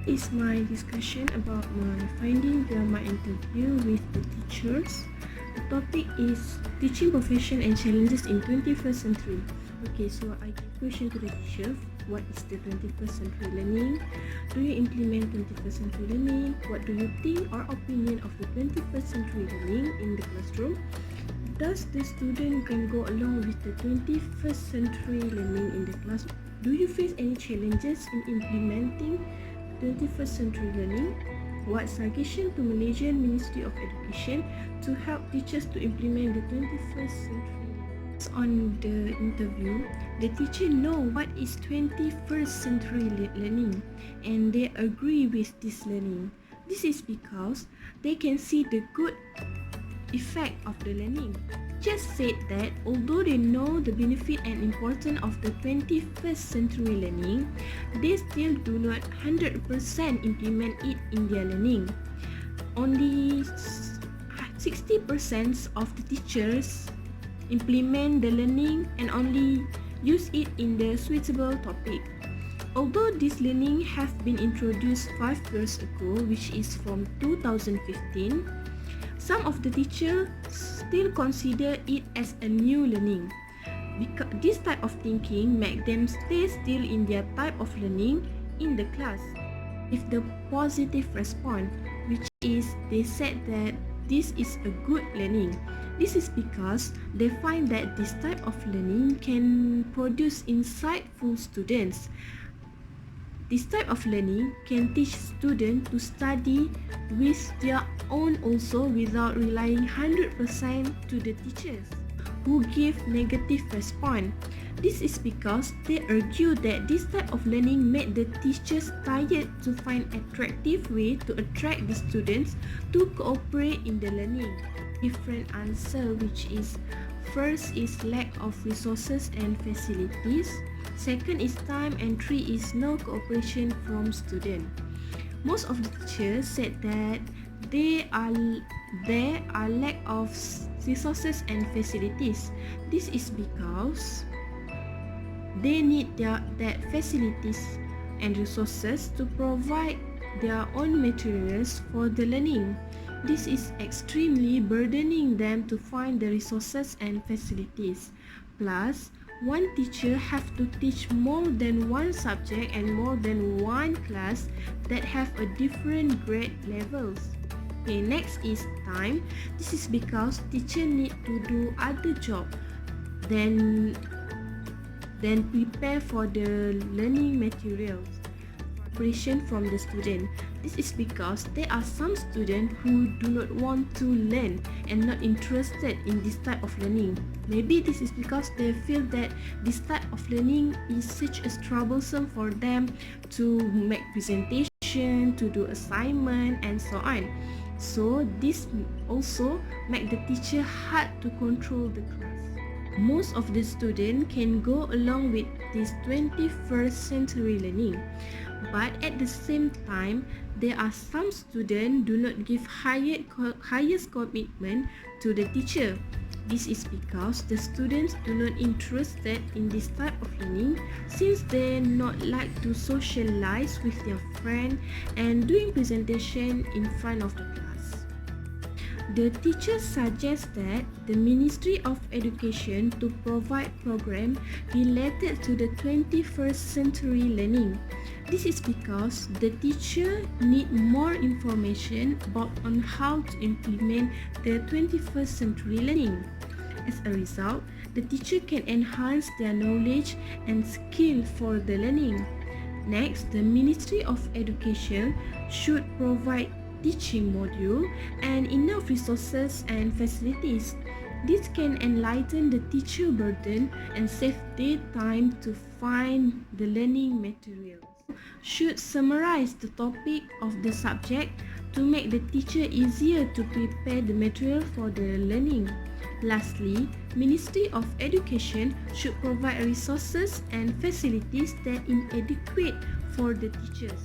Is my discussion about my finding via my interview with the teachers. The topic is teaching profession and challenges in 21st century. Okay, so I give question to the teacher. What is the 21st century learning? Do you implement 21st century learning? What do you think or opinion of the 21st century learning in the classroom? Does the student can go along with the 21st century learning in the class? Do you face any challenges in implementing 21st century learning? What suggestion to Malaysian Ministry of Education to help teachers to implement the 21st century? On the interview, the teacher know what is 21st century learning and they agree with this learning. This is because they can see the good effect of the learning. Just said that although they know the benefit and importance of the 21st century learning, they still do not 100% implement it in their learning. Only 60% of the teachers implement the learning and only use it in the suitable topic. Although this learning have been introduced 5 years ago, which is from 2015, some of the teachers still consider it as a new learning. Because this type of thinking make them stay still in their type of learning in the class. With the positive response, which is they said that this is a good learning. This is because they find that this type of learning can produce insightful students. This type of learning can teach students to study with their own also without relying 100% to the teachers who give negative response. This is because they argue that this type of learning made the teachers tired to find attractive way to attract the students to cooperate in the learning. Different answer, which is first is lack of resources and facilities, second is time, and 3 is no cooperation from student. Most of the teachers said that there are lack of resources and facilities. This is because they need that facilities and resources to provide their own materials for the learning. This is extremely burdening them to find the resources and facilities. Plus, one teacher have to teach more than one subject and more than one class that have a different grade levels. Okay, next is time. This is because teacher need to do other job than prepare for the learning materials. Preparation from the student. This is because there are some students who do not want to learn and not interested in this type of learning. Maybe this is because they feel that this type of learning is such as troublesome for them to make presentation, to do assignment and so on. So this also make the teacher hard to control the class. Most of the students can go along with this 21st century learning, but at the same time, there are some students do not give highest commitment to the teacher. This is because the students do not interested in this type of learning since they not like to socialize with their friend and doing presentation in front of the class. The teachers suggest that the Ministry of Education to provide program related to the 21st century learning. This is because the teacher need more information about on how to implement the 21st century learning. As a result, the teacher can enhance their knowledge and skill for the learning. Next, the Ministry of Education should provide teaching module and enough resources and facilities. This can enlighten the teacher burden and save their time to find the learning materials. Should summarize the topic of the subject to make the teacher easier to prepare the material for the learning. Lastly, Ministry of Education should provide resources and facilities that inadequate for the teachers.